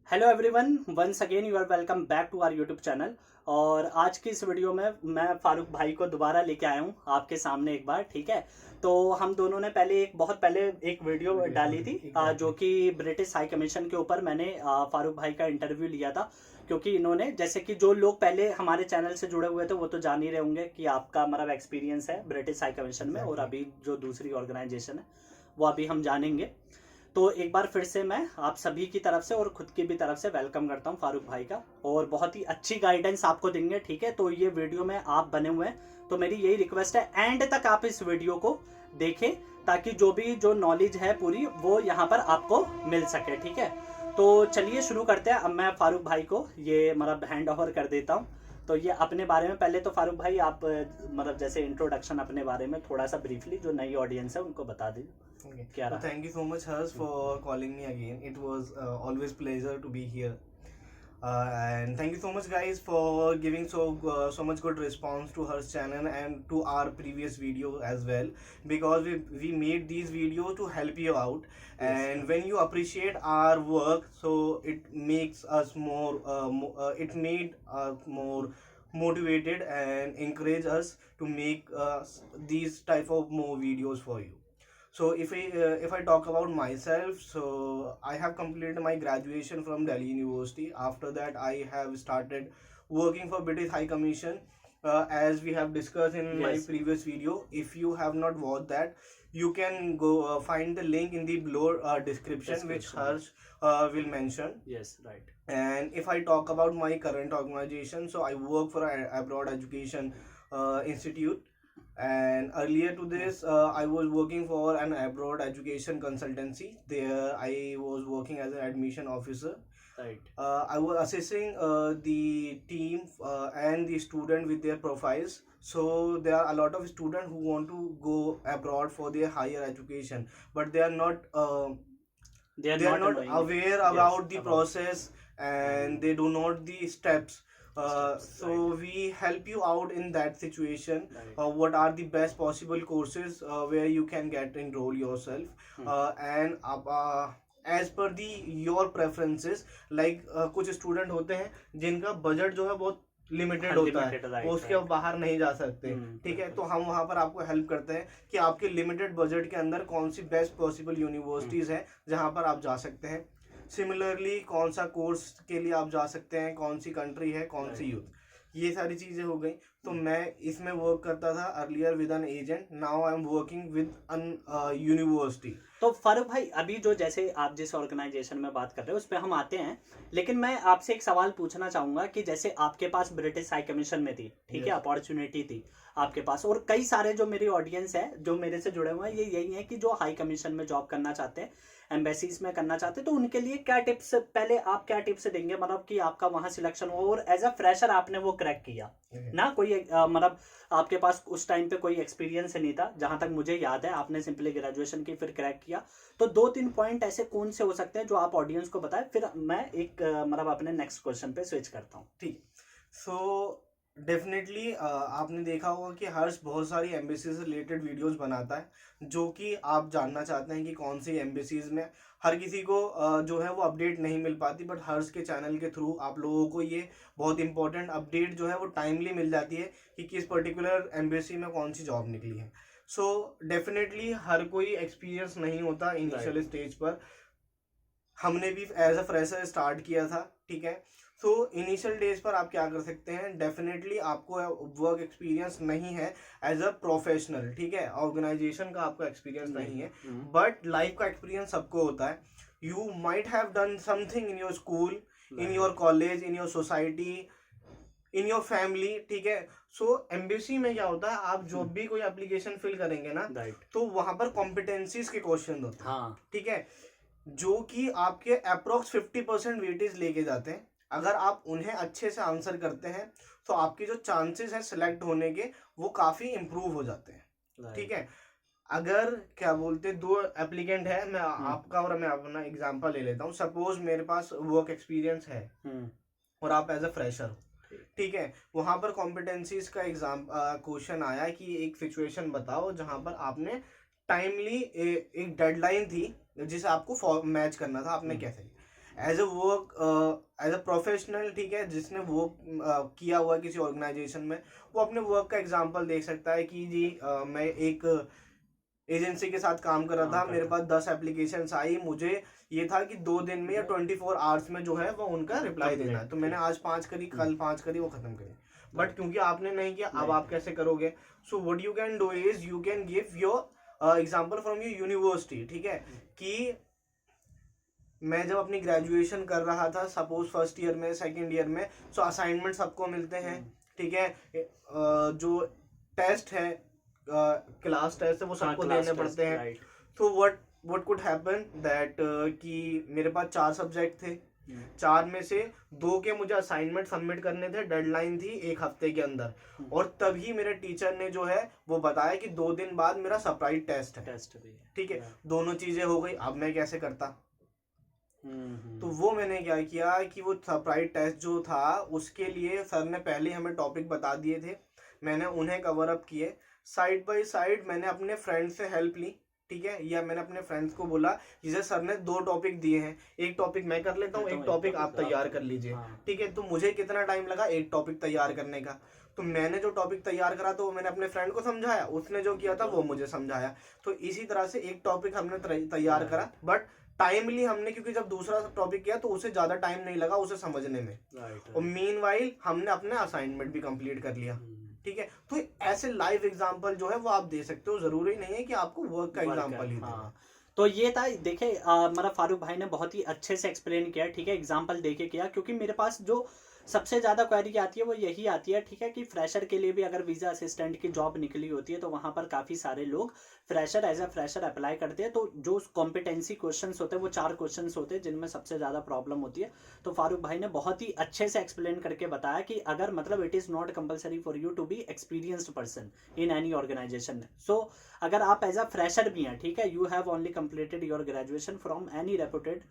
Hello everyone, once again you are welcome back to our YouTube channel. और आज की इस वीडियो में मैं फारूक भाई को दोबारा लेके आया हूँ आपके सामने एक बार। ठीक है, तो हम दोनों ने बहुत पहले एक वीडियो डाली थी जो कि ब्रिटिश हाई कमीशन के ऊपर मैंने फारूक भाई का इंटरव्यू लिया था। क्योंकि इन्होंने, जैसे कि जो लोग पहले हमारे चैनल से जुड़े हुए थे वो तो जान ही रहे होंगे कि आपका मतलब एक्सपीरियंस है ब्रिटिश हाई कमीशन में, और अभी जो दूसरी ऑर्गेनाइजेशन है वो अभी हम जानेंगे। तो एक बार फिर से मैं आप सभी की तरफ से और खुद की भी तरफ से वेलकम करता हूं फारूक भाई का, और बहुत ही अच्छी गाइडेंस आपको देंगे। ठीक है, तो ये वीडियो में आप बने हुए हैं तो मेरी यही रिक्वेस्ट है, एंड तक आप इस वीडियो को देखें ताकि जो नॉलेज है पूरी वो यहाँ पर आपको मिल सके। ठीक है, तो चलिए शुरू करते हैं। अब मैं फारूक भाई को ये मतलब हैंड ओवर कर देता हूँ। तो ये अपने बारे में पहले तो फारूक भाई आप मतलब जैसे इंट्रोडक्शन अपने बारे में थोड़ा सा ब्रीफली जो नई ऑडियंस है उनको बता दीजिए। Okay. क्या So रहा? thank you so much, Hers, for calling me again. It was always pleasure to be here. And thank you so much, guys, for giving so much good response to Hers channel and to our previous video as well. Because we made these videos to help you out, and when you appreciate our work, so it makes us it made us more motivated and encourage us to make these type of more videos for you. So if I talk about myself, so I have completed my graduation from Delhi University. After that, I have started working for British High Commission. As we have discussed in my previous video, if you have not watched that, you can go find the link in the below description, which Harsh will mention. Yes, right. And if I talk about my current organization, so I work for an abroad education institute, and earlier to this I was working for an abroad education consultancy. There I was working as an admission officer. Right. I was assessing the team and the student with their profiles. So there are a lot of students who want to go abroad for their higher education, but they are not aware about the process, and they do not the steps. So we help you out in that situation. What are the best possible courses where you can get enroll yourself, and as per the your preferences. Like कुछ student होते हैं जिनका budget जो है बहुत limited होता है, वो उसके बाहर नहीं जा सकते। ठीक है, तो हम वहाँ पर आपको हेल्प करते हैं कि आपके लिमिटेड बजट के अंदर कौन सी बेस्ट पॉसिबल यूनिवर्सिटीज़ है जहाँ पर आप जा सकते हैं। सिमिलरली कौन सा कोर्स के लिए आप जा सकते हैं, कौन सी कंट्री है, कौन सी यूथ, ये सारी चीज़ें हो गई। तो मैं इसमें वर्क करता था earlier with an agent, now I am working with an university. तो फारूक भाई, अभी जो जैसे आप जिस ऑर्गेनाइजेशन में बात कर रहे हो उस पर हम आते हैं, लेकिन मैं आपसे एक सवाल पूछना चाहूंगा कि जैसे आपके पास ब्रिटिश हाई कमीशन में थी, ठीक है, अपॉर्चुनिटी थी आपके पास, और कई सारे जो मेरी ऑडियंस है जो मेरे से जुड़े हुए हैं ये यही है कि जो हाई कमीशन में जॉब करना चाहते हैं, एम्बेसीज में करना चाहते हैं, तो उनके लिए क्या टिप्स, पहले आप क्या टिप्स देंगे मतलब कि आपका वहां सिलेक्शन हो और एज अ फ्रेशर आपने वो क्रैक किया ना, कोई मतलब आपके पास उस टाइम पे कोई एक्सपीरियंस नहीं था, जहां तक मुझे याद है आपने सिंपली ग्रेजुएशन की फिर क्रैक किया। तो 2-3 पॉइंट ऐसे कौन से हो सकते हैं जो आप ऑडियंस को बताएं, फिर मैं एक मतलब अपने नेक्स्ट क्वेश्चन पे स्विच करता हूँ। ठीक, सो डेफिनेटली आपने देखा होगा कि हर्ष बहुत सारी एम्बेसी से रिलेटेड वीडियोस बनाता है, जो कि आप जानना चाहते हैं कि कौन सी एम्बेसीज में हर किसी को जो है वो अपडेट नहीं मिल पाती, बट हर्ष के चैनल के थ्रू आप लोगों को ये बहुत इंपॉर्टेंट अपडेट जो है वो टाइमली मिल जाती है कि किस पर्टिकुलर एम्बेसी में कौन सी जॉब निकली है। सो डेफिनेटली हर कोई एक्सपीरियंस नहीं होता इनिशियल स्टेज पर। हमने भी एज अ फ्रेशर स्टार्ट किया था। ठीक है, सो इनिशियल डेज पर आप क्या कर सकते हैं, डेफिनेटली आपको वर्क एक्सपीरियंस नहीं है एज अ प्रोफेशनल, ठीक है, ऑर्गेनाइजेशन का आपको एक्सपीरियंस नहीं है, बट लाइफ का एक्सपीरियंस सबको होता है। You might have done something in your school, in your college, in your society, in your family. ठीक है, सो एम्बेसी में क्या होता है, आप जो भी कोई एप्लीकेशन फिल करेंगे ना, तो वहां पर कॉम्पिटेंसीज के क्वेश्चन होते हैं। ठीक है, जो कि आपके अप्रोक्स 50% वेटेज लेके जाते हैं। अगर आप उन्हें अच्छे से आंसर करते हैं तो आपके जो चांसेस हैं सिलेक्ट होने के वो काफ़ी इम्प्रूव हो जाते हैं। ठीक है, अगर क्या बोलते दो एप्लीकेंट है, मैं आपका और मैं अपना एग्जांपल ले लेता हूँ। सपोज मेरे पास वर्क एक्सपीरियंस है और आप एज अ फ्रेशर हो। ठीक है, वहां पर कॉम्पिटेंसीज का एग्जाम क्वेश्चन आया कि एक सिचुएशन बताओ जहां पर आपने टाइमली एक डेडलाइन थी जिसे आपको मैच करना था, आपने कैसे, as a work, as a professional, ठीक है, जिसने वर्क किया हुआ है किसी ऑर्गेनाइजेशन में, वो अपने वर्क का एग्जांपल देख सकता है कि जी मैं एक एजेंसी के साथ काम कर रहा था, मेरे पास 10 एप्लीकेशंस आई, मुझे ये था कि 2 दिन में या 24 आवर्स में जो है वो उनका रिप्लाई देना है, तो मैंने आज 5 करी, कल 5 करी, वो खत्म करी। बट क्योंकि आपने नहीं किया, अब आप कैसे करोगे? So what you can do is you can give your example from your university, ठीक है, कि मैं जब अपनी ग्रेजुएशन कर रहा था, सपोज फर्स्ट ईयर में, सेकंड ईयर में, सो असाइनमेंट सबको मिलते हैं, ठीक है, जो टेस्ट है, क्लास टेस्ट है, वो सबको देने पड़ते हैं। तो व्हाट कुड हैपन दैट कि मेरे पास 4 सब्जेक्ट थे, 4 में से 2 के मुझे असाइनमेंट सबमिट करने थे, डेडलाइन थी 1 हफ्ते के अंदर, और तभी मेरे टीचर ने जो है वो बताया कि 2 दिन बाद मेरा सरप्राइज टेस्ट है, ठीक है, दोनों चीजें हो गई। अब मैं कैसे करता? तो वो मैंने क्या किया कि वो सरप्राइज टेस्ट जो था उसके लिए सर ने पहले हमें टॉपिक बता दिए थे, मैंने उन्हें कवर अप किए, साइड बाय साइड मैंने अपने फ्रेंड से हेल्प ली, ठीक है, या मैंने अपने फ्रेंड्स को बोला जैसे सर ने 2 टॉपिक दिए हैं, एक टॉपिक मैं कर लेता हूँ, एक टॉपिक आप तैयार कर लीजिए, ठीक है। तो मुझे कितना टाइम लगा एक टॉपिक तैयार करने का? तो मैंने जो टॉपिक तैयार करा तो वो मैंने अपने फ्रेंड को समझाया, उसने जो किया था वो मुझे समझाया, तो इसी तरह से एक टॉपिक हमने तैयार करा, बट टाइमली हमने, क्योंकि जब दूसरा टॉपिक किया तो उसे ज्यादा टाइम नहीं लगा उसे समझने में, और मीनवाइल हमने अपने असाइनमेंट भी कंप्लीट कर लिया, ठीक है। तो ऐसे लाइव एग्जांपल जो है वो आप दे सकते हो, जरूरी नहीं है कि आपको वर्क का एग्जांपल ही देना। तो ये था, देखे मतलब फारूक भाई ने बहुत ही अच्छे से एक्सप्लेन किया, ठीक है, एग्जांपल देके किया, क्योंकि मेरे पास जो सबसे ज़्यादा क्वेरी आती है वो यही आती है, ठीक है, कि फ्रेशर के लिए भी अगर वीज़ा असिस्टेंट की जॉब निकली होती है तो वहाँ पर काफ़ी सारे लोग fresher as a fresher apply करते हैं, तो जो कॉम्पिटेंसी क्वेश्चंस होते हैं वो 4 क्वेश्चंस होते हैं जिनमें सबसे ज़्यादा प्रॉब्लम होती है। तो फारूक भाई ने बहुत ही अच्छे से एक्सप्लेन करके बताया कि अगर मतलब it is not compulsory for you to be experienced person in any organisation. So अगर आप एज अ फ्रेशर भी हैं, ठीक है, you have only completed your graduation from any reputed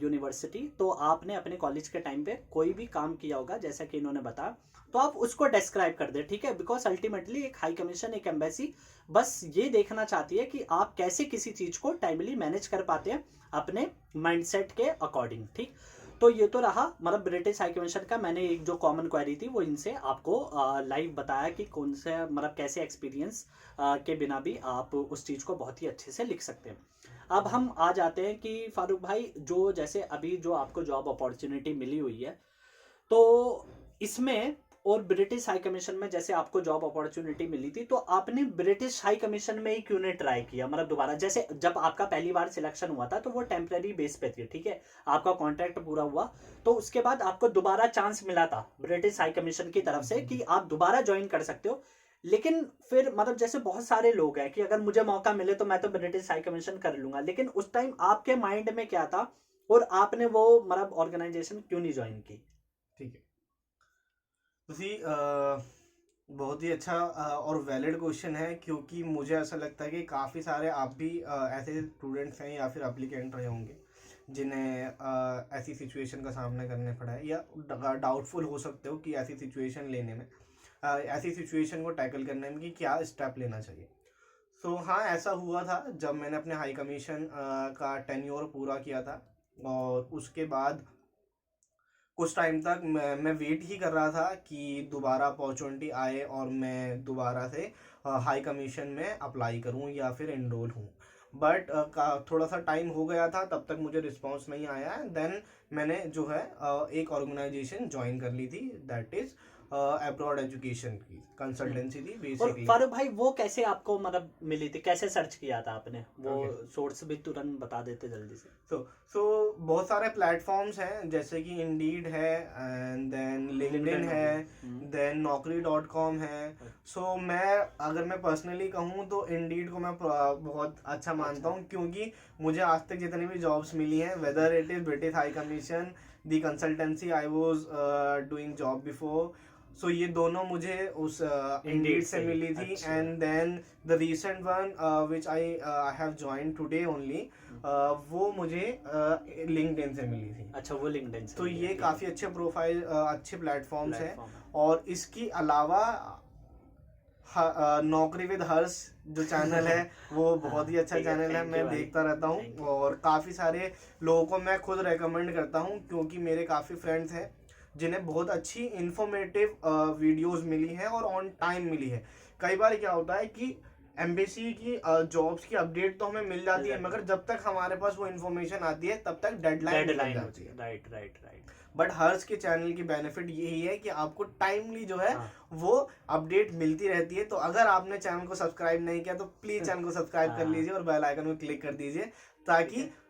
university, तो आपने अपने कॉलेज के टाइम पे कोई भी काम किया होगा जैसा कि इन्होंने बताया, तो आप उसको डिस्क्राइब कर दे, ठीक है, बिकॉज अल्टीमेटली एक हाई कमीशन, एक एम्बेसी बस ये देखना चाहती है कि आप कैसे किसी चीज को टाइमली मैनेज कर पाते हैं अपने माइंडसेट के अकॉर्डिंग, ठीक। तो ये तो रहा मतलब ब्रिटिश हाई कमीशन का, मैंने एक जो कॉमन क्वेरी थी वो इनसे आपको लाइव बताया कि कौन से मतलब कैसे एक्सपीरियंस के बिना भी आप उस चीज़ को बहुत ही अच्छे से लिख सकते हैं। अब हम आ जाते हैं कि फारूक भाई जो जैसे अभी जो आपको जॉब अपॉर्चुनिटी मिली हुई है, तो इसमें और ब्रिटिश हाई कमीशन में जैसे आपको जॉब अपॉर्चुनिटी मिली थी, तो आपने ब्रिटिश हाई कमीशन में ही क्यों नहीं ट्राई किया, मतलब दोबारा? जैसे जब आपका पहली बार सिलेक्शन हुआ था तो वो टेम्परेरी बेस पे थी, ठीक है, आपका कॉन्ट्रैक्ट पूरा हुआ, तो उसके बाद आपको दोबारा चांस मिला था ब्रिटिश हाई कमीशन की तरफ से कि आप दोबारा ज्वाइन कर सकते हो, लेकिन फिर मतलब जैसे बहुत सारे लोग हैं कि अगर मुझे मौका मिले तो मैं तो ब्रिटिश हाई कमीशन कर लूंगा, लेकिन उस टाइम आपके माइंड में क्या था और आपने वो मतलब ऑर्गेनाइजेशन क्यों नहीं ज्वाइन की? ठीक है, जी बहुत ही अच्छा और वैलिड क्वेश्चन है, क्योंकि मुझे ऐसा लगता है कि काफ़ी सारे आप भी ऐसे स्टूडेंट्स हैं या फिर एप्लीकेंट रहे होंगे जिन्हें ऐसी सिचुएशन का सामना करने पड़ा है, या डाउटफुल हो सकते हो कि ऐसी सिचुएशन लेने में, ऐसी सिचुएशन को टैकल करने में कि क्या स्टेप लेना चाहिए। सो हाँ, ऐसा हुआ था जब मैंने अपने हाई कमीशन का टेन्योर पूरा किया था, और उसके बाद कुछ टाइम तक मैं वेट ही कर रहा था कि दोबारा अपॉर्चुनिटी आए और मैं दोबारा से हाई कमीशन में अप्लाई करूं या फिर एनरोल हूं, बट थोड़ा सा टाइम हो गया था, तब तक मुझे रिस्पांस नहीं आया। देन मैंने जो है एक ऑर्गेनाइजेशन ज्वाइन कर ली थी, दैट इज अब्रॉड एजुकेशन की कंसल्टेंसी थी और बेसिकली। फारूक भाई वो कैसे आपको मतलब मिली थी, कैसे सर्च किया था आपने, वो सोर्स भी तुरंत बता देते जल्दी से। सो बहुत सारे प्लेटफॉर्म्स हैं, जैसे कि इंडीड है, एंड देन लिंक्डइन है, देन naukri.com है। सो मैं अगर मैं पर्सनली कहूँ तो इंडीड को मैं बहुत अच्छा मानता हूँ, क्योंकि मुझे आज तक जितनी भी जॉब्स मिली हैं, whether it is British High Commission, the consultancy I was doing job before, so ये दोनों मुझे उस इंडीड से मिली थी। And then the recent one which I have join today only, वो मुझे लिंक्डइन से मिली थी। अच्छा, वो लिंक्डइन से। तो ये काफ़ी अच्छे प्रोफाइल अच्छे प्लेटफॉर्म्स हैं, और इसके अलावा नौकरी विद हर्ष जो चैनल है वो बहुत ही अच्छा ठीक है, चैनल है, thank मैं you भाई, देखता रहता thank हूँ you। और काफ़ी सारे लोगों को मैं खुद रेकमेंड करता हूँ, क्योंकि मेरे काफ़ी फ्रेंड्स हैं जिन्हें बहुत अच्छी इंफॉर्मेटिव वीडियोस मिली हैं और ऑन टाइम मिली है। कई बार क्या होता है कि एम्बेसी की जॉब्स की अपडेट तो हमें मिल जाती है, मगर जब तक हमारे पास वो इन्फॉर्मेशन आती है तब तक डेडलाइन निकल डेडलाइन जाती होती है, है। Right right right. बट हर्ष के चैनल की बेनिफिट यही है कि आपको टाइमली जो है हाँ वो अपडेट मिलती रहती है। तो अगर आपने चैनल को सब्सक्राइब नहीं किया तो प्लीज चैनल को सब्सक्राइब कर हाँ लीजिए और बेल आइकन को क्लिक कर दीजिए, ठीक ताकि है।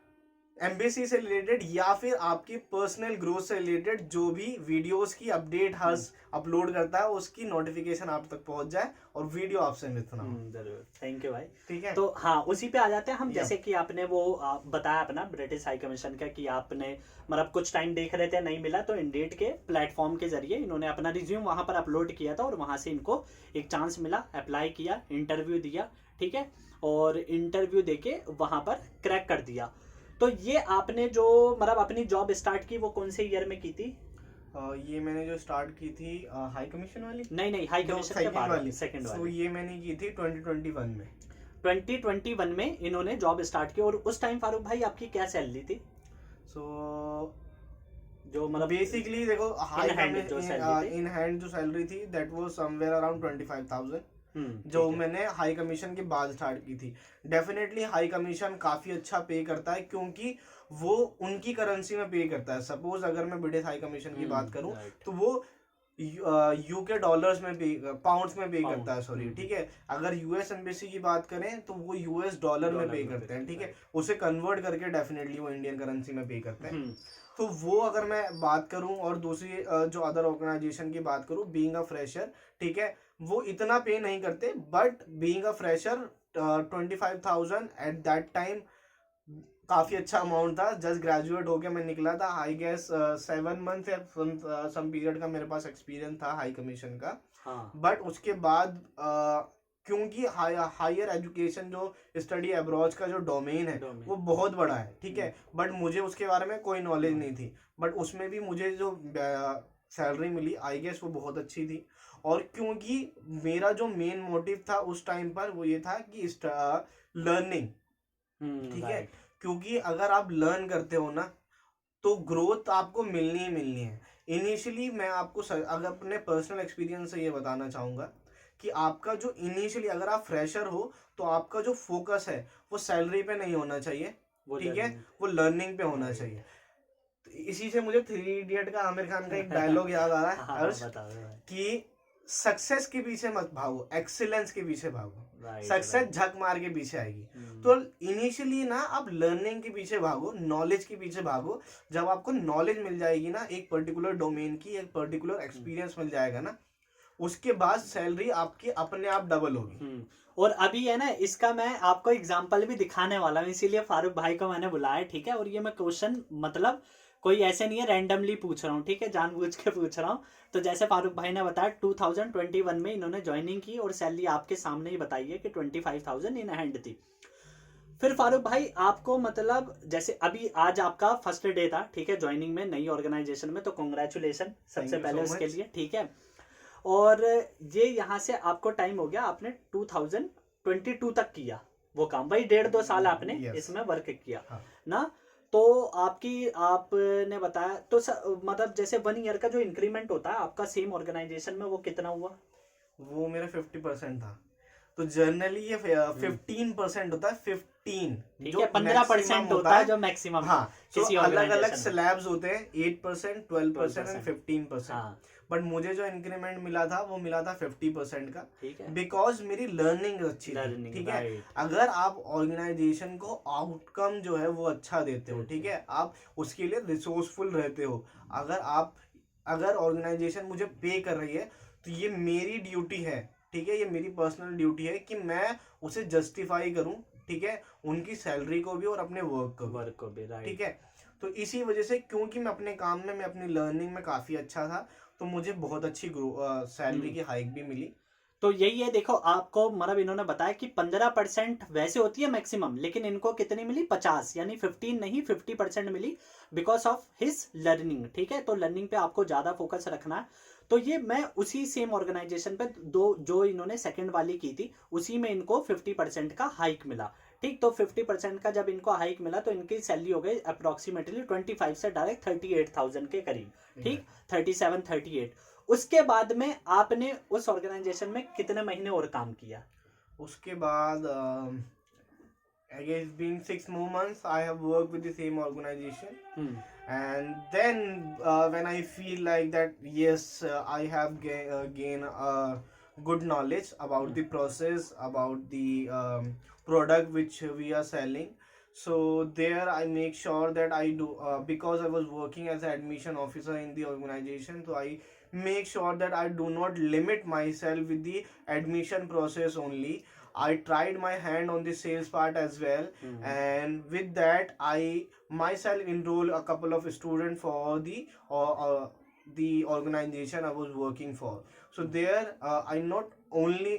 एम्बेसी से रिलेटेड या फिर आपकी पर्सनल ग्रोथ से रिलेटेड जो भी वीडियोस की अपडेट हर्ष अपलोड करता है उसकी नोटिफिकेशन आप तक पहुंच जाए और वीडियो आपसे मिस ना हो। जरूर, थैंक यू भाई। ठीक है। तो हाँ, उसी पे आ जाते हैं हम। या जैसे कि आपने वो बताया अपना ब्रिटिश हाई कमीशन का कि आपने मतलब कुछ टाइम देख रहे थे, नहीं मिला, तो इंडेड के प्लेटफॉर्म के जरिए इन्होंने अपना रिज्यूम वहां पर अपलोड किया था और वहां से इनको एक चांस मिला, अप्लाई किया, इंटरव्यू दिया, ठीक है, और इंटरव्यू देके वहां पर क्रैक कर दिया। तो ये आपने जो मतलब अपनी जॉब स्टार्ट की वो कौन से ईयर में की थी? ये मैंने जो स्टार्ट की थी हाई कमीशन वाली, नहीं नहीं, हाई जो कमीशन के सेकंड बाद वाली, सेकंड सो वाली। ये मैंने की थी 2021 में। 2021 में इन्होंने जॉब स्टार्ट की। और उस टाइम फारूक भाई आपकी क्या सैलरी थी? सो जो मतलब बेसिकली देखो हाई इन हैंड जो सैलरी थी? इन हैंड जो सैलरी थी दैट वाज समवेयर अराउंड 25,000, जो ठीक है। मैंने हाई कमीशन के बाद स्टार्ट की थी। डेफिनेटली हाई कमीशन काफ़ी अच्छा पे करता है, क्योंकि वो उनकी करेंसी में पे करता है। सपोज अगर मैं ब्रिटिश हाई कमीशन की बात करूं राइट। तो वो यूके डॉलर्स में पे, पाउंड्स में पे पाउंड। करता है, सॉरी, ठीक है। अगर यूएस एम्बेसी की बात करें तो वो यूएस डॉलर में पे करते हैं, ठीक है। उसे कन्वर्ट करके डेफिनेटली वो इंडियन करेंसी में पे करते हैं। तो वो अगर मैं बात करूं और दूसरी जो अदर ऑर्गेनाइजेशन की बात करूं, बीइंग अ फ्रेशर, ठीक है, वो इतना पे नहीं करते। But being a fresher 25,000 at that time काफी अच्छा अमाउंट था। जस्ट ग्रेजुएट होके मैं निकला था, आई गेस 7 मंथ या सम पीरियड का मेरे पास एक्सपीरियंस था हाई कमीशन का। हाँ बट उसके बाद क्योंकि हायर एजुकेशन जो स्टडी अब्रॉड का जो डोमेन है डोमेन। वो बहुत बड़ा है, ठीक है। बट मुझे उसके बारे में कोई नॉलेज नहीं थी। बट उसमें भी मुझे जो सैलरी मिली आई गेस वो बहुत अच्छी थी। और क्योंकि मेरा जो मेन मोटिव था उस टाइम पर वो ये था कि लर्निंग, ठीक है। राइट। क्योंकि अगर आप लर्न करते हो ना तो ग्रोथ आपको मिलनी ही मिलनी है। इनिशियली मैं आपको अगर अपने पर्सनल एक्सपीरियंस से ये बताना चाहूँगा कि आपका जो इनिशियली अगर आप फ्रेशर हो तो आपका जो फोकस है वो सैलरी पे नहीं होना चाहिए, वो ठीक है, learning। वो लर्निंग पे होना Right। चाहिए। तो इसी से मुझे 3 इडियट का आमिर खान का एक डायलॉग याद आ रहा है हाँ हर्ष, बताओ भाई। कि सक्सेस के पीछे मत भागो, एक्सीलेंस के पीछे भागो। Right success right. झक मार के पीछे आएगी। तो इनिशियली ना आप लर्निंग के पीछे भागो, नॉलेज के पीछे भागो। जब आपको नॉलेज मिल जाएगी ना, एक पर्टिकुलर डोमेन की, एक पर्टिकुलर एक्सपीरियंस मिल जाएगा ना, उसके बाद सैलरी आपकी अपने आप डबल होगी। और अभी है ना, इसका मैं आपको एग्जांपल भी दिखाने वाला हूँ, इसीलिए फारूक भाई को मैंने बुलाया, ठीक है। और ये मैं क्वेश्चन मतलब कोई ऐसे नहीं है रैंडमली पूछ रहा हूँ, ठीक है, जानबूझ के पूछ रहा हूँ। तो जैसे फारूक भाई ने बताया 2021 में इन्होंने ज्वाइनिंग की और सैलरी आपके सामने ही बताई है कि 25,000 इन हैंड थी। फिर फारूक भाई आपको मतलब जैसे अभी आज आपका फर्स्ट डे था, ठीक है, ज्वाइनिंग में नई ऑर्गेनाइजेशन में, तो कॉन्ग्रेचुलेसन सबसे you पहले so उसके much। लिए, ठीक है। और ये यहाँ से आपको टाइम हो गया, आपने 2022 तक किया वो काम, भाई 1.5-2 साल आपने Yes। इसमें वर्क किया हाँ। ना। तो आपने बताया तो मतलब जैसे 1 ईयर का जो इंक्रीमेंट होता है आपका सेम ऑर्गेनाइजेशन में, वो कितना हुआ? वो मेरा 50% था। तो जनरली ये 15% होता है, 15 ठीक जो है, 15% मैक्सिमम होता है जो मैक्सिमम हाँ। तो किसी अलग अलग ऑर्गेनाइजेशन में। स्लैब्स होते हैं, 8%, 12% एंड 15%। हाँ बट मुझे जो इंक्रीमेंट मिला था वो मिला था 50% का, ठीक है, बिकॉज मेरी लर्निंग अच्छी थी, लर्निंग, ठीक है। राइट। अगर आप ऑर्गेनाइजेशन को आउटकम जो है वो अच्छा देते हो, देते ठीक है, आप उसके लिए रिसोर्सफुल रहते हो, अगर ऑर्गेनाइजेशन मुझे पे कर रही है तो ये मेरी ड्यूटी है, ठीक है, ये मेरी पर्सनल ड्यूटी है कि मैं उसे जस्टिफाई करूं, ठीक है, उनकी सैलरी को भी और अपने वर्क को भी, राइट। ठीक है। तो इसी वजह से क्योंकि मैं अपने काम में, मैं अपनी लर्निंग में काफ़ी अच्छा था, तो मुझे बहुत अच्छी सैलरी की हाइक भी मिली। तो यही है, देखो आपको मतलब इन्होंने बताया कि 15% वैसे होती है मैक्सिमम, लेकिन इनको कितनी मिली 50, यानी 15 नहीं 50% मिली बिकॉज ऑफ हिज लर्निंग। ठीक है, तो लर्निंग पे आपको ज़्यादा फोकस रखना है। तो ये मैं उसी सेम ऑर्गेनाइजेशन पे दो जो इन्होंने सेकंड वाली की थी उसी में इनको 50% का हाइक मिला। ठीक, तो 50% का जब इनको हाइक मिला तो इनकी सैलरी हो गई अप्रोक्सीमेटली 25 से डायरेक्ट 38,000 के करीब। ठीक, 37 38। उसके बाद में आपने उस ऑर्गेनाइजेशन में कितने महीने और काम किया? उसके बाद I guess it's been 6 more months I have worked with the same organization. And then when I feel like that, yes, I have gained good knowledge about the process, about the product which we are selling. So there I make sure that I do, because I was working as an admission officer in the organization, so I make sure that I do not limit myself with the admission process only. I tried my hand on the sales part as well, and with that I myself enroll a couple of students for the organization I was working for. So there I not only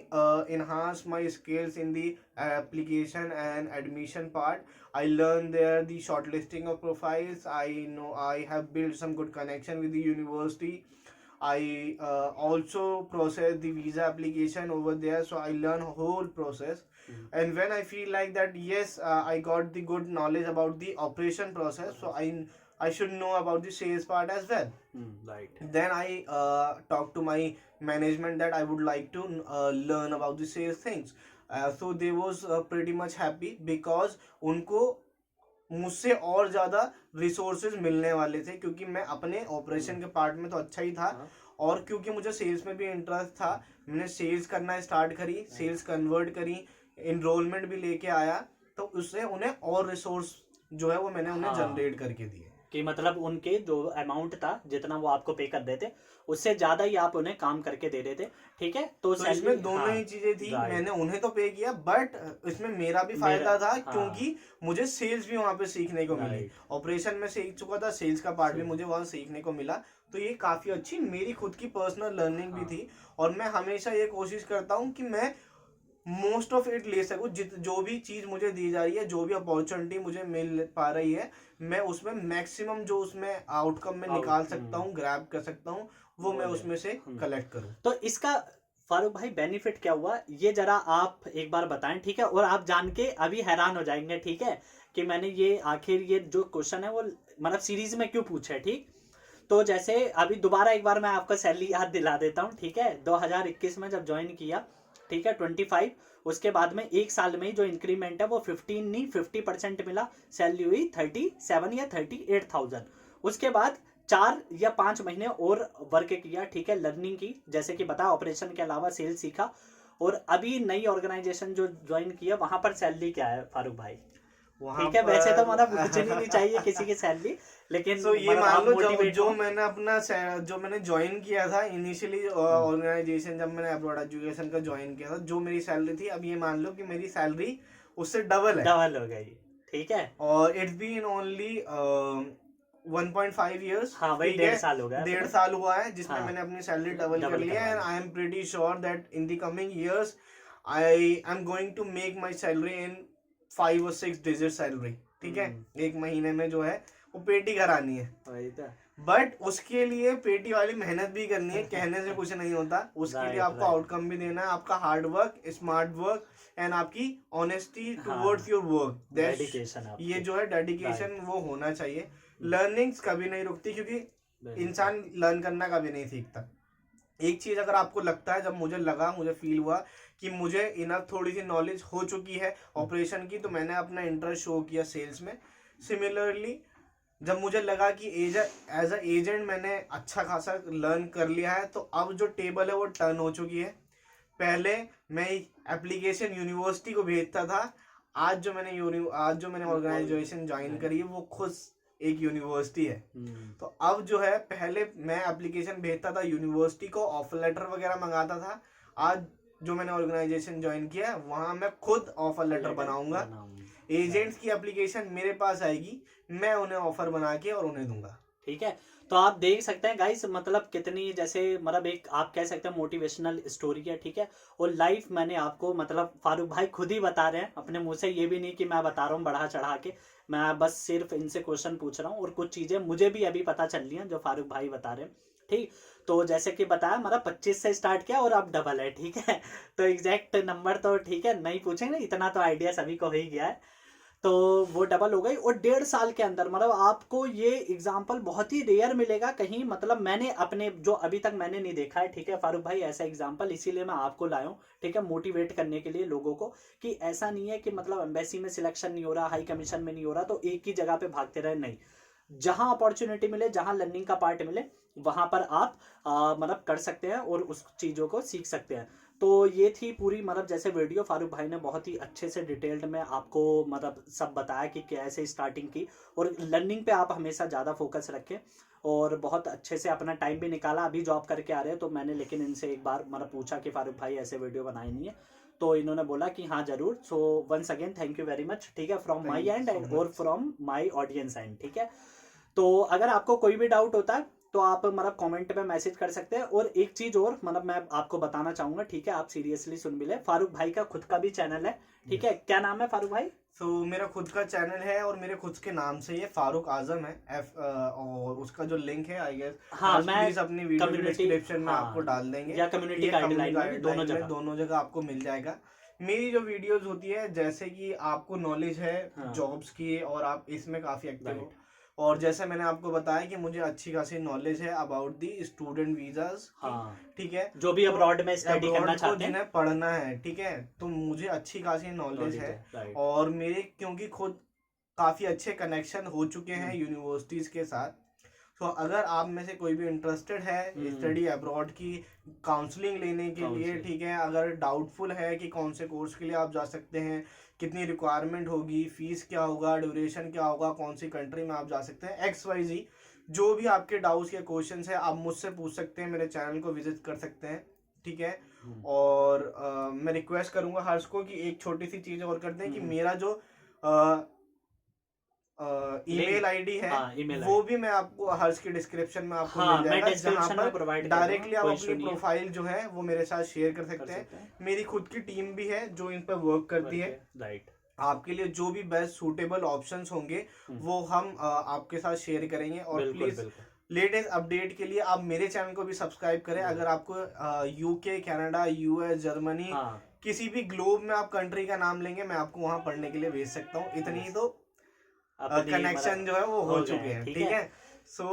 enhance my skills in the application and admission part. I learned there the shortlisting of profiles. I know I have built some good connection with the university. I also process the visa application over there, so I learn whole process. And when I feel like that, yes, I got the good knowledge about the operation process, so I should know about the sales part as well. Right. Then I talk to my management that I would like to learn about the sales things. So they was pretty much happy because उनको मुझसे और ज़्यादा resources मिलने वाले थे, क्योंकि मैं अपने ऑपरेशन के पार्ट में तो अच्छा ही था, और क्योंकि मुझे सेल्स में भी इंटरेस्ट था, मैंने सेल्स करना स्टार्ट करी, सेल्स कन्वर्ट करी, इनरोलमेंट भी लेके आया, तो उससे उन्हें और रिसोर्स जो है वो मैंने उन्हें जनरेट करके दिए। कि मतलब उनके जो अमाउंट था जितना वो आपको पे कर देते उससे ज्यादा ही आप उन्हें काम करके दे रहे थे। ठीक है, तो इसमें दोनों ही चीजें थी, मैंने उन्हें तो पे किया, बट इसमें मेरा भी फायदा था, क्योंकि मुझे सेल्स भी वहां पे सीखने को मिली। ऑपरेशन में सीख चुका था, सेल्स का पार्ट भी मुझे वहां सीखने को मिला, तो ये काफी अच्छी मेरी खुद की पर्सनल लर्निंग भी थी। और मैं हमेशा ये कोशिश करता हूँ कि मैं मोस्ट ऑफ इट ले सकूँ, जो भी चीज़ मुझे दी जा रही है, जो भी अपॉर्चुनिटी मुझे मिल पा रही है, मैं उसमें मैक्सिमम जो उसमें आउटकम में निकाल सकता हूँ, ग्रैब कर सकता हूँ, वो मैं उसमें से कलेक्ट करूँ। तो इसका फारूक भाई बेनिफिट क्या हुआ, ये जरा आप एक बार बताएं। ठीक है, और आप जान के अभी हैरान हो जाएंगे। ठीक है, कि मैंने ये आखिर ये जो क्वेश्चन है वो मतलब सीरीज में क्यों पूछा है। ठीक, तो जैसे अभी दोबारा एक बार मैं आपको सैलरी याद दिला देता हूँ। ठीक है, 2021 में जब ज्वाइन किया, ठीक है 25, उसके बाद में एक साल में जो इंक्रीमेंट है वो 15 नहीं 50% मिला, सैलरी हुई 37 या 38,000। उसके बाद 4 या 5 महीने और वर्क किया। ठीक है, लर्निंग की, जैसे कि बता ऑपरेशन के अलावा सेल्स सीखा, और अभी नई ऑर्गेनाइजेशन जो ज्वाइन किया वहां पर सैलरी क्या है फारूक भाई? ठीक है, वैसे तो मतलब पूछनी नहीं चाहिए किसी की सैलरी, लेकिन तो ये मान लो जो मैंने अपना जो मैंने ज्वाइन किया था इनिशियली ऑर्गेनाइजेशन, जब मैंने अब्रॉड एजुकेशन का ज्वाइन किया था, जो मेरी सैलरी थी, अब ये मान लो कि मेरी सैलरी उससे डबल हो गई। ठीक है, और इट्स बीन ओनली 1.5 years। हाँ भाई, 1.5 साल हो गया, 1.5 साल हुआ है जिसमें मैंने अपनी सैलरी डबल कर लिया है। And I am pretty sure that in the coming years I am going to make my salary in 5 or 6 digit salary. ठीक है, एक महीने में जो है वो पेटी करानी है, बट उसके लिए पेटी वाली मेहनत भी करनी है, कहने से कुछ नहीं होता, उसके लिए आपको आउटकम भी देना है, आपका hard work, smart work and आपकी honesty towards your work, dedication, ये जो है डेडिकेशन वो होना चाहिए। लर्निंग्स कभी नहीं रुकती, क्योंकि इंसान लर्न करना कभी नहीं सीखता। एक चीज अगर आपको लगता है, जब मुझे लगा, मुझे फील हुआ कि मुझे इनफ थोड़ी सी नॉलेज हो चुकी है ऑपरेशन की, तो मैंने अपना इंटरेस्ट शो किया सेल्स में। सिमिलरली जब मुझे लगा कि एज अ एजेंट मैंने अच्छा खासा लर्न कर लिया है, तो अब जो टेबल है वो टर्न हो चुकी है। पहले मैं एप्लीकेशन यूनिवर्सिटी को भेजता था, आज जो मैंने ऑर्गेनाइजेशन ज्वाइन करी है वो खुद एक यूनिवर्सिटी है। तो अब जो है, पहले मैं एप्लीकेशन भेजता था यूनिवर्सिटी को, ऑफर लेटर वगैरह मंगाता था, आज जो मैंने ऑर्गेनाइजेशन ज्वाइन किया वहां मैं खुद ऑफर लेटर बनाऊंगा। एजेंट्स की एप्लीकेशन मेरे पास आएगी, मैं उन्हें ऑफर बना के और उन्हें दूंगा। ठीक है। तो आप देख सकते हैं गाइस, मतलब कितनी जैसे मतलब एक आप कह सकते हैं मोटिवेशनल स्टोरी है, ठीक है। और लाइफ मैंने आपको मतलब फारूक भाई खुद ही बता रहे हैं अपने मुंह से, ये भी नहीं कि मैं बता रहा हूँ बढ़ा चढ़ा के, मैं बस सिर्फ इनसे क्वेश्चन पूछ रहा हूँ और कुछ चीजें मुझे भी अभी पता चल रही हैं जो फारूक भाई बता रहे हैं, ठीक। तो जैसे कि बताया मतलब 25 से स्टार्ट किया और अब डबल है, ठीक है। तो एग्जैक्ट नंबर तो ठीक है नहीं पूछेंगे, इतना तो आइडिया सभी को हो ही गया है। तो वो डबल हो गई और 1.5 साल के अंदर, मतलब आपको ये एग्जाम्पल बहुत ही रेयर मिलेगा कहीं, मतलब मैंने अपने जो अभी तक मैंने नहीं देखा है, ठीक है फारूक भाई, ऐसा एग्जाम्पल, इसीलिए मैं आपको लाया हूँ, ठीक है, मोटिवेट करने के लिए लोगों को कि ऐसा नहीं है कि मतलब एम्बेसी में सिलेक्शन नहीं हो रहा, हाई कमीशन में नहीं हो रहा तो एक ही जगह पे भागते रहे, नहीं। जहां अपॉर्चुनिटी मिले, जहां लर्निंग का पार्ट मिले, वहां पर आप मतलब कर सकते हैं और उस चीजों को सीख सकते हैं। तो ये थी पूरी मतलब जैसे वीडियो, फारूक भाई ने बहुत ही अच्छे से डिटेल्ड में आपको मतलब सब बताया कि कैसे स्टार्टिंग की, और लर्निंग पे आप हमेशा ज़्यादा फोकस रखें, और बहुत अच्छे से अपना टाइम भी निकाला। अभी जॉब करके आ रहे हैं तो मैंने लेकिन इनसे एक बार मतलब पूछा कि फारूक भाई ऐसे वीडियो बनाई नहीं है, तो इन्होंने बोला कि हाँ जरूर। So once again thank you very much, ठीक है, from my thank you and so and और much. From my audience and, ठीक है। तो अगर आपको कोई भी डाउट होता है तो आप मतलब कमेंट पे मैसेज कर सकते हैं। और एक चीज और मतलब मैं आपको बताना चाहूंगा, ठीक है, आप सीरियसली सुन मिले, फारूक भाई का खुद का भी चैनल है, ठीक है। क्या नाम है फारूक भाई? तो मेरा खुद का चैनल है और मेरे खुद के नाम से ये फारूक आजम है, और उसका जो लिंक है आई गेस हाँ मैं प्लीज अपनी वीडियो के कम्युनिटी, डिस्क्रिप्शन में आपको हाँ, डाल देंगे। या कम्युनिटी ये कम्युनिटी गाइडलाइन में भी, दोनों गाइडलाइन में जगह। दोनों जगह आपको मिल जाएगा। मेरी जो वीडियोस होती है, जैसे कि आपको नॉलेज है हाँ जॉब्स की और आप इसमें काफ़ी एक्टिव हो, राइट। और जैसे मैंने आपको बताया कि मुझे अच्छी खासी नॉलेज है अबाउट दी स्टूडेंट वीज़ास की, हाँ, ठीक है। जो भी तो अब्रॉड में स्टडी करना अब्रॉड को चाहते हैं, जिन्हें पढ़ना है, ठीक है, तो मुझे अच्छी खासी नॉलेज नॉलेज है। है, राइट। और मेरे क्योंकि खुद काफ़ी अच्छे कनेक्शन हो चुके हैं हम्म यूनिवर्सिटीज़ के साथ, तो अगर आप में से कोई भी इंटरेस्टेड है स्टडी अब्रॉड की काउंसलिंग लेने के लिए, काउंसलिंग, ठीक है, अगर डाउटफुल है कि कौन से कोर्स के लिए आप जा सकते हैं, कितनी रिक्वायरमेंट होगी, फीस क्या होगा, ड्यूरेशन क्या होगा, कौन सी कंट्री में आप जा सकते हैं, एक्स वाई जी, जो भी आपके डाउट्स या क्वेश्चंस है आप मुझसे पूछ सकते हैं, मेरे चैनल को विजिट कर सकते हैं, ठीक है। और मैं रिक्वेस्ट करूंगा हर्ष को कि एक छोटी सी चीज़ और कर दें कि मेरा जो ईमेल लिंक, आईडी है हाँ ईमेल वो आईडी, भी मैं आपको हर्ष के डिस्क्रिप्शन में आपको हाँ मिल मैं जाएगा, जहां डिस्क्रिप्शन में पर प्रोवाइड कर दूंगा, डायरेक्टली आप कोई अपनी इशू नहीं है, प्रोफाइल जो है वो मेरे साथ शेयर कर कर सकते सकते हैं। हैं, मेरी खुद की टीम भी है जो इन पर वर्क करती है। राइट। आपके लिए जो भी बेस्ट सूटेबल ऑप्शंस होंगे वो हम आपके साथ शेयर करेंगे। और बिल्कुल प्लीज बिल्कुल लेटेस्ट अपडेट के लिए आप मेरे चैनल को भी सब्सक्राइब करें। अगर आपको यूके, कनाडा, यूएस, जर्मनी, हाँ, किसी भी ग्लोब में आप कंट्री का नाम लेंगे मैं आपको वहां पढ़ने के लिए भेज सकता हूँ। इतनी ही तो अपनी कनेक्शन मतलब जो है वो हो हो गए चुके हैं, हैं, ठीक ठीक है। है। सो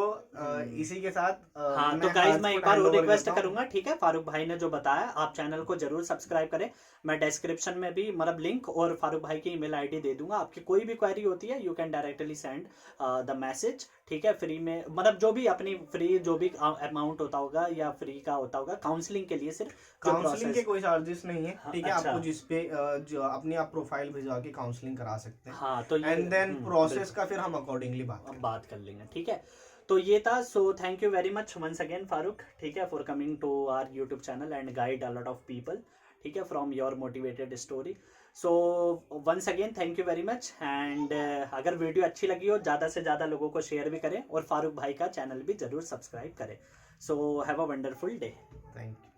इसी के साथ हाँ तो मैं गाइज हर्ष मैं को एक बार हैंड और ओवर रिक्वेस्ट करता हूँ। करूंगा, ठीक है, फारूक भाई ने जो बताया आप चैनल को जरूर सब्सक्राइब करें। मैं डिस्क्रिप्शन में भी मतलब लिंक और फारूक भाई की ईमेल आईडी दे दूंगा। आपकी कोई भी क्वेरी होती है you can directly send the message, ठीक है, फ्री में, मतलब जो भी अपनी फ्री जो भी अमाउंट होता होगा या फ्री का होता होगा काउंसलिंग के लिए, सिर्फ जो काउंसलिंग के प्रोसेस। कोई चार्जेस नहीं है, हाँ, ठीक है। अच्छा, आपको जिस पे जो अपनी आप प्रोफाइल भिजवा के काउंसलिंग करा सकते हैं, हाँ तो ये एंड देन प्रोसेस बिल्कुल का फिर हम अकॉर्डिंगली बात अब करेंगे। बात कर लेंगे, ठीक है। तो ये था। So thank you very much once again Farooq, ठीक है, for coming to our YouTube channel and guide a lot of people, ठीक है, from your motivated story. So once again thank you very much and अगर video अच्छी लगी हो ज़्यादा से ज़्यादा लोगों को शेयर भी करें और फारूक भाई का चैनल भी जरूर सब्सक्राइब करें। So have a wonderful day. Thank you.